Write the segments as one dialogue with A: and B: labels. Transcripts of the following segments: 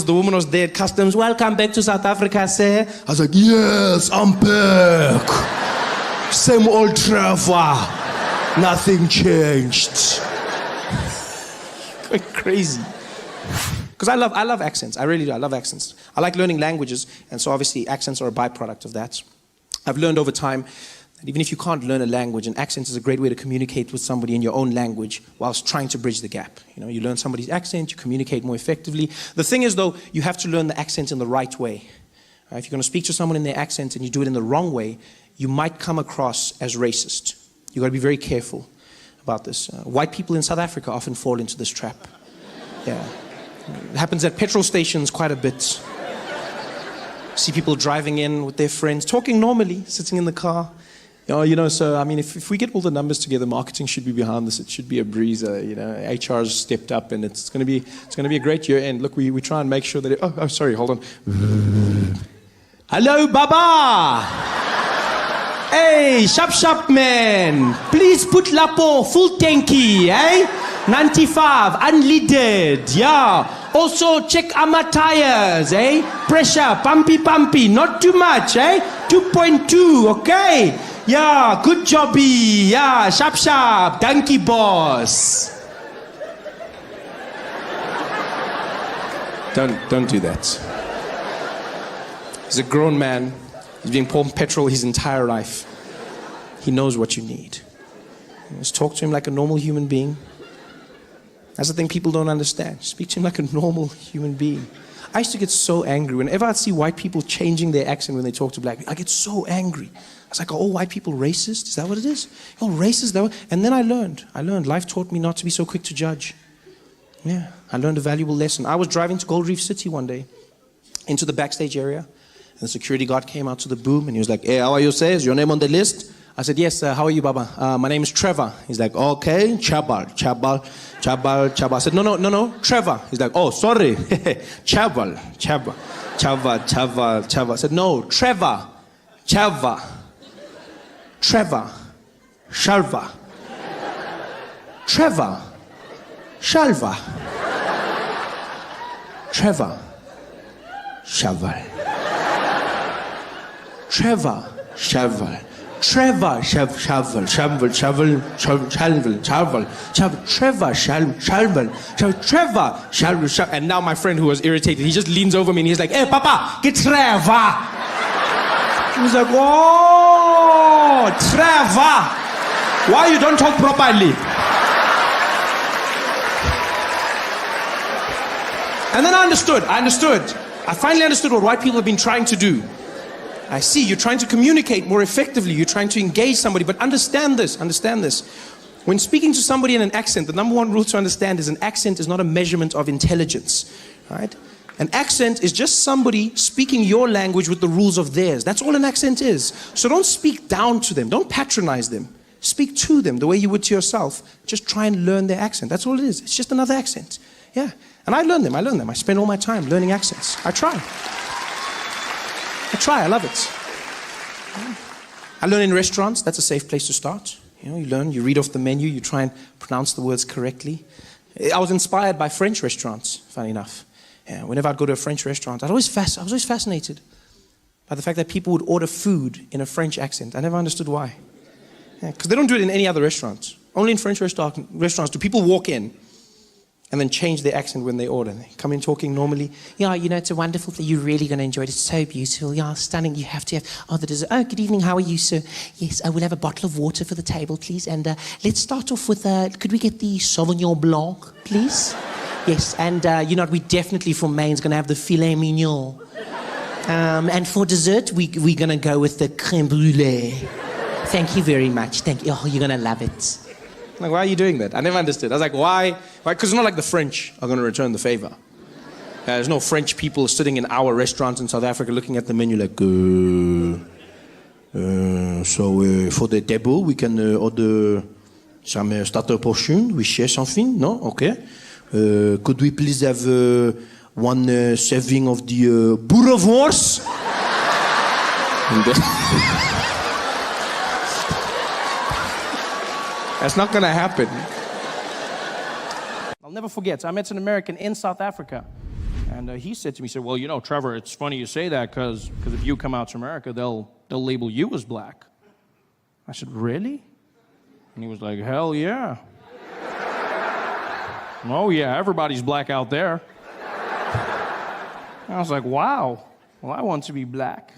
A: The woman was there at customs. Welcome back to South Africa, sir. I was like, yes, I'm back. Same old Trevor. Nothing changed. Going crazy. Because I love accents. I really do. I love accents. I like learning languages, and so obviously accents are a byproduct of that. I've learned over time that even if you can't learn a language, an accent is a great way to communicate with somebody in your own language whilst trying to bridge the gap. You know, you learn somebody's accent, you communicate more effectively. The thing is, though, you have to learn the accent in the right way. If you're going to speak to someone in their accent and you do it in the wrong way, you might come across as racist. You've got to be very careful about this. White people in South Africa often fall into this trap. Yeah. It happens at petrol stations quite a bit. See people driving in with their friends, talking normally, sitting in the car. You know, so I mean, if we get all the numbers together, marketing should be behind this. It should be a breezer. You know, HR's stepped up, and it's going to be a great year end. Look, we try and make sure that. Oh, sorry, hold on. Hello, Baba. Hey, sharp man. Please put Lapo full tanky, eh? 95, unleaded, yeah. Also check our tires, eh? Pressure, pumpy, not too much, eh? 2.2, okay? Yeah, good jobby, yeah, sharp, donkey boss. Don't do that. He's a grown man. He's been pouring petrol his entire life. He knows what you need. Just talk to him like a normal human being. That's the thing people don't understand. Speak to him like a normal human being. I used to get so angry. Whenever I'd see white people changing their accent when they talk to black people, I get so angry. I was like, are all white people racist? Is that what it is? Oh, racist? And then I learned. Life taught me not to be so quick to judge. Yeah, I learned a valuable lesson. I was driving to Gold Reef City one day, into the backstage area, and the security guard came out to the boom, and he was like, hey, how are you, sir? Is your name on the list? I said, yes, how are you, Baba? My name is Trevor. He's like, okay, Chabal. I said, no, Trevor. He's like, oh, sorry, Chabal. I said, no, Trevor, Shalva. Trevor, Shalva. Trevor, Shalva. Trevor, Shaval. Trevor, Shaval. Trevor, Shaval. And now my friend who was irritated, he just leans over me and he's like, hey, Papa, get Trevor. He was like, oh, Trevor. Why you don't talk properly? And then I understood. I finally understood what white people have been trying to do. I see, you're trying to communicate more effectively. You're trying to engage somebody, but understand this. When speaking to somebody in an accent, the number one rule to understand is an accent is not a measurement of intelligence, right? An accent is just somebody speaking your language with the rules of theirs. That's all an accent is. So don't speak down to them. Don't patronize them. Speak to them the way you would to yourself. Just try and learn their accent. That's all it is. It's just another accent. Yeah. And I learn them. I spend all my time learning accents. I try. I love it. I learn in restaurants. That's a safe place to start. You know, you learn, you read off the menu, you try and pronounce the words correctly. I was inspired by French restaurants, funny enough. Yeah, whenever I'd go to a French restaurant, I was always fascinated by the fact that people would order food in a French accent. I never understood why. Because they don't do it in any other restaurants. Only in French restaurants do people walk in and then change their accent when they order. They come in talking normally. Yeah, you know, it's a wonderful thing. You're really going to enjoy it. It's so beautiful. Yeah, stunning. You have to have, the dessert. Oh, good evening. How are you, sir? Yes, I will have a bottle of water for the table, please. And let's start off with, could we get the Sauvignon Blanc, please? Yes, and you know, we definitely for mains going to have the filet mignon. And for dessert, we're going to go with the crème brûlée. Thank you very much. Thank you. Oh, you're going to love it. Like, why are you doing that? I never understood. I was like, why? Because it's not like the French are going to return the favor. There's no French people sitting in our restaurants in South Africa looking at the menu like, so for the table, we can order some starter portion. We share something? No? Okay. Could we please have one serving of the boerewors? That's not gonna happen. I'll never forget, I met an American in South Africa
B: And he said to me, he said, well, you know, Trevor, it's funny you say that because if you come out to America, they'll label you as black. I said, really? And he was like, hell yeah. Oh yeah, everybody's black out there. I was like, wow, well, I want to be black.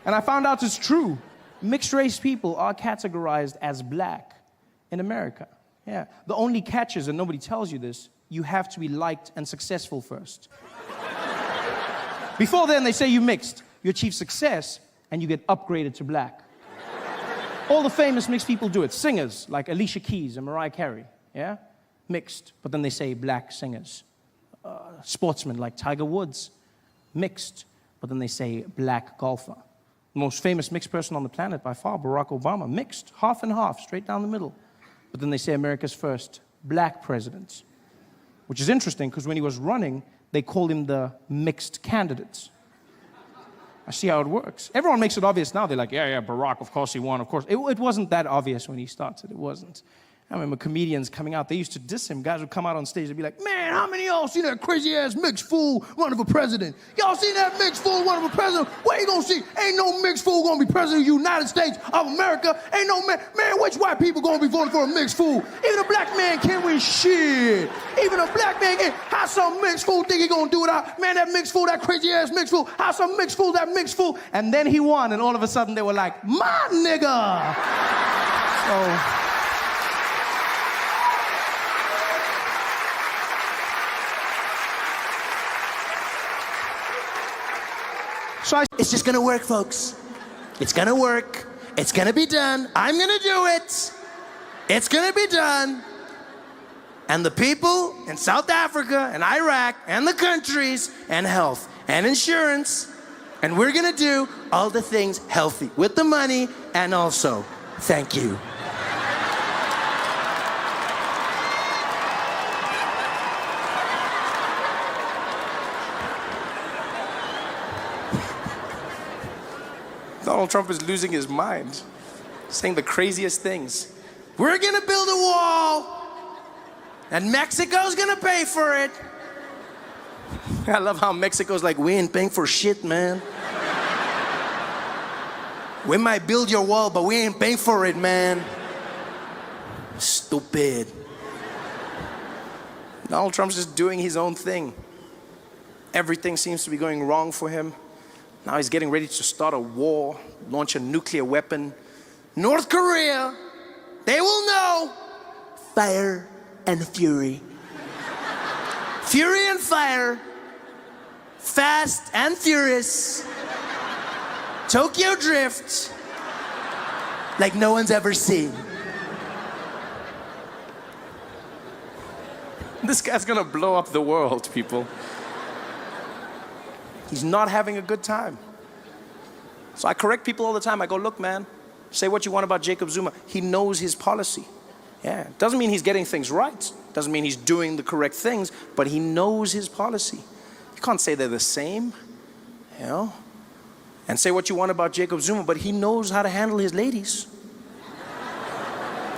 B: And I found out it's true. Mixed race people are categorized as black in America. Yeah. The only catch is, and nobody tells you this, you have to be liked and successful first. Before then, they say you mixed. You achieve success, and you get upgraded to black. All the famous mixed people do it. Singers, like Alicia Keys and Mariah Carey, yeah? Mixed, but then they say black singers. Sportsmen, like Tiger Woods, mixed, but then they say black golfer. The most famous mixed person on the planet by far, Barack Obama, mixed, half and half, straight down the middle. But then they say America's first black president, which is interesting because when he was running, they called him the mixed candidate. I see how it works. Everyone makes it obvious now. They're like, yeah, Barack, of course he won, of course. It wasn't that obvious when he started. It wasn't. I remember comedians coming out. They used to diss him. Guys would come out on stage and be like, man, how many of y'all seen that crazy-ass mixed fool running for president? Y'all seen that mixed fool running for president? What you gonna see? Ain't no mixed fool gonna be president of the United States of America. Ain't no man, which white people gonna be voting for a mixed fool? Even a black man can't win shit. Even a black man can't. How some mixed fool think he gonna do it out? Man, that mixed fool, that crazy-ass mixed fool. How some mixed fool, that mixed fool. And then he won, and all of a sudden they were like, my nigga. So...
A: it's just gonna work, folks. It's gonna work. It's gonna be done. I'm gonna do it. It's gonna be done. And the people in South Africa and Iraq and the countries and health and insurance, and we're gonna do all the things healthy with the money and also thank you.
B: Donald Trump is losing his mind, saying the craziest things.
A: We're gonna build a wall, and Mexico's gonna pay for it.
B: I love how Mexico's like, we ain't paying for shit, man.
A: We might build your wall, but we ain't paying for it, man. Stupid.
B: Donald Trump's just doing his own thing. Everything seems to be going wrong for him. Now he's getting ready to start a war, launch a nuclear weapon.
A: North Korea, they will know fire and fury. Fury and fire, fast and furious. Tokyo Drift, like no one's ever seen.
B: This guy's gonna blow up the world, people. He's not having a good time. So I correct people all the time. I go, look, man, say what you want about Jacob Zuma. He knows his policy. Yeah, doesn't mean he's getting things right. Doesn't mean he's doing the correct things, but he knows his policy. You can't say they're the same, you know? And say what you want about Jacob Zuma, but he knows how to handle his ladies.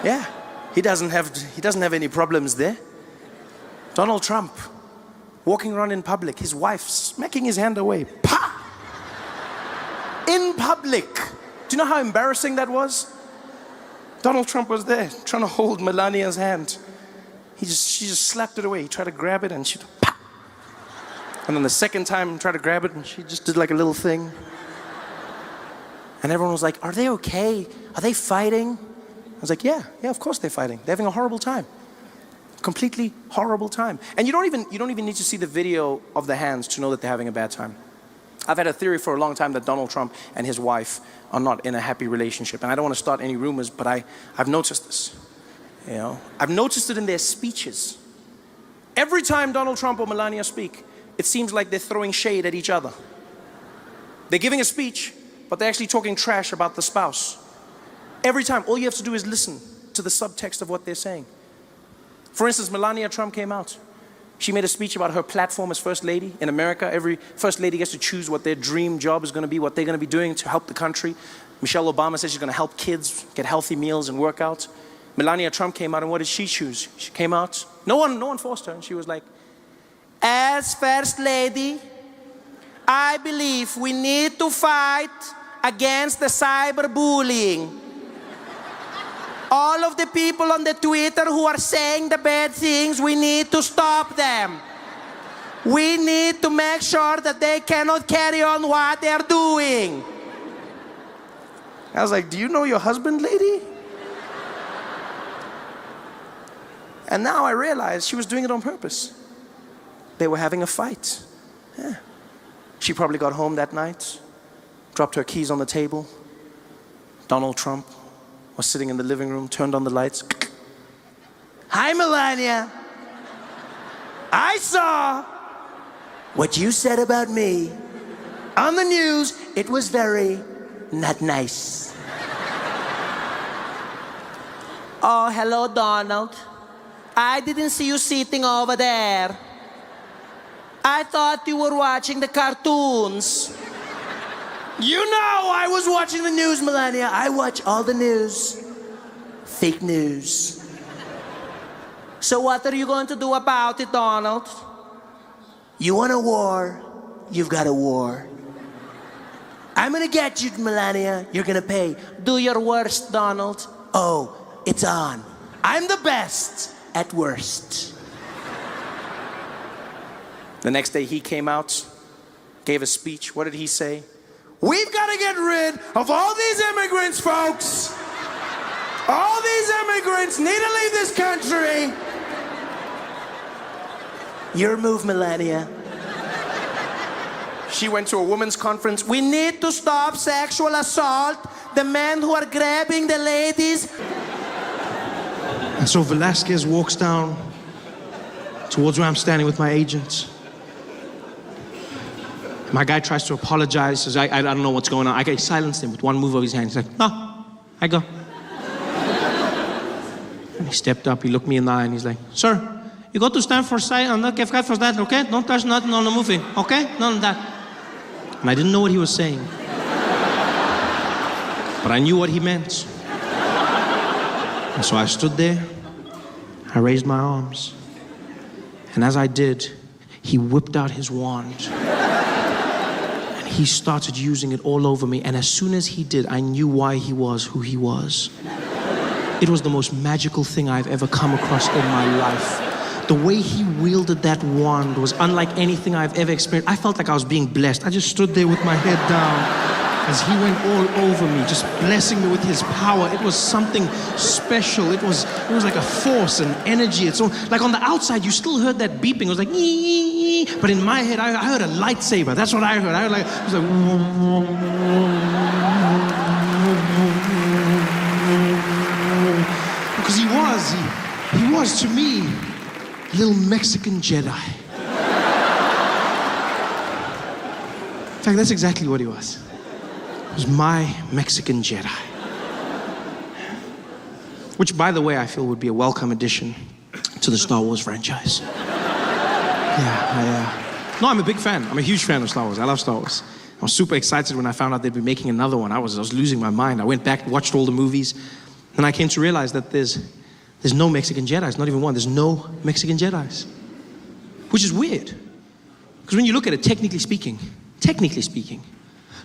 B: Yeah, he doesn't have any problems there. Donald Trump, walking around in public, his wife smacking his hand away. Pa! In public. Do you know how embarrassing that was? Donald Trump was there trying to hold Melania's hand. She just slapped it away. He tried to grab it and she, pa! And then the second time, tried to grab it and she just did like a little thing. And everyone was like, are they okay? Are they fighting? I was like, yeah, of course they're fighting. They're having a horrible time. Completely horrible time. And you don't even need to see the video of the hands to know that they're having a bad time. I've had a theory for a long time that Donald Trump and his wife are not in a happy relationship. And I don't want to start any rumors, but I've noticed this. You know, I've noticed it in their speeches. Every time Donald Trump or Melania speak, it seems like they're throwing shade at each other. They're giving a speech, but they're actually talking trash about the spouse. Every time, all you have to do is listen to the subtext of what they're saying. For instance, Melania Trump came out. She made a speech about her platform as First Lady. In America, every First Lady gets to choose what their dream job is going to be, what they're going to be doing to help the country. Michelle Obama says she's going to help kids get healthy meals and work out. Melania Trump came out, and what did she choose? She came out, no one forced her, and she was like,
C: As First Lady, I believe we need to fight against the cyberbullying. All of the people on the Twitter who are saying the bad things, we need to stop them. We need to make sure that they cannot carry on what they're doing. I was like, do you know your husband, lady? And now I realized she was doing it on purpose. They were having a fight. Yeah. She probably got home that night, dropped her keys on the table. Donald Trump was sitting in the living room, turned on the lights. Hi, Melania. I saw what you said about me on the news. It was very not nice. Oh, hello, Donald. I didn't see you sitting over there. I thought you were watching the cartoons. You know I was watching the news, Melania. I watch all the news. Fake news. So what are you going to do about it, Donald? You want a war? You've got a war. I'm gonna get you, Melania. You're gonna pay. Do your worst, Donald. Oh, it's on. I'm the best at worst. The next day he came out, gave a speech. What did he say? We've got to get rid of all these immigrants, folks. All these immigrants need to leave this country. Your move, Melania. She went to a women's conference. We need to stop sexual assault. The men who are grabbing the ladies.
A: And so Velasquez walks down towards where I'm standing with my agents. My guy tries to apologize, says, I don't know what's going on. I silenced him with one move of his hand. He's like, no, I go. And he stepped up, he looked me in the eye, and he's like, sir, you got to stand for side and not give God for that, okay? Don't touch nothing on the moving, okay? None of that. And I didn't know what he was saying. But I knew what he meant. And so I stood there, I raised my arms. And as I did, he whipped out his wand. He started using it all over me, and as soon as he did, I knew why he was who he was. It was the most magical thing I've ever come across in my life. The way he wielded that wand was unlike anything I've ever experienced. I felt like I was being blessed. I just stood there with my head down as he went all over me, just blessing me with his power. It was something special. It was like a force and energy. It's like on the outside, you still heard that beeping. It was like, ee, but in my head, I heard a lightsaber. That's what I heard. I heard like, it was like, because he was to me, a little Mexican Jedi. In fact, that's exactly what he was. He was my Mexican Jedi. Which, by the way, I feel would be a welcome addition to the Star Wars franchise. Yeah, no, I'm a big fan. I'm a huge fan of Star Wars. I love Star Wars. I was super excited when I found out they'd be making another one. I was losing my mind. I went back, watched all the movies, and I came to realize that there's no Mexican Jedis, not even one. There's no Mexican Jedis, which is weird. Because when you look at it, technically speaking,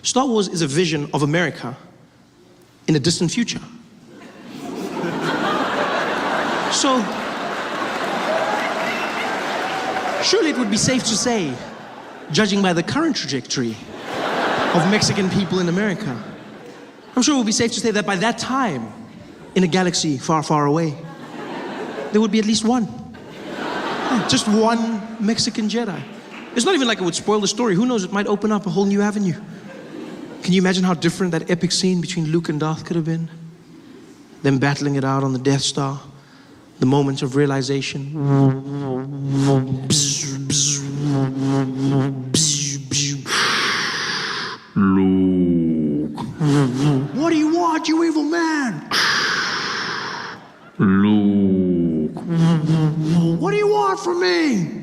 A: Star Wars is a vision of America in a distant future. So, surely it would be safe to say, judging by the current trajectory of Mexican people in America, I'm sure it would be safe to say that by that time, in a galaxy far, far away, there would be at least one. Just one Mexican Jedi. It's not even like it would spoil the story. Who knows, it might open up a whole new avenue. Can you imagine how different that epic scene between Luke and Darth could have been? Them battling it out on the Death Star. The moment of realization. Luke. What do you want, you evil man? Luke. What do you want from me?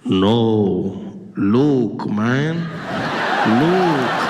A: No. Luke, man. Luke.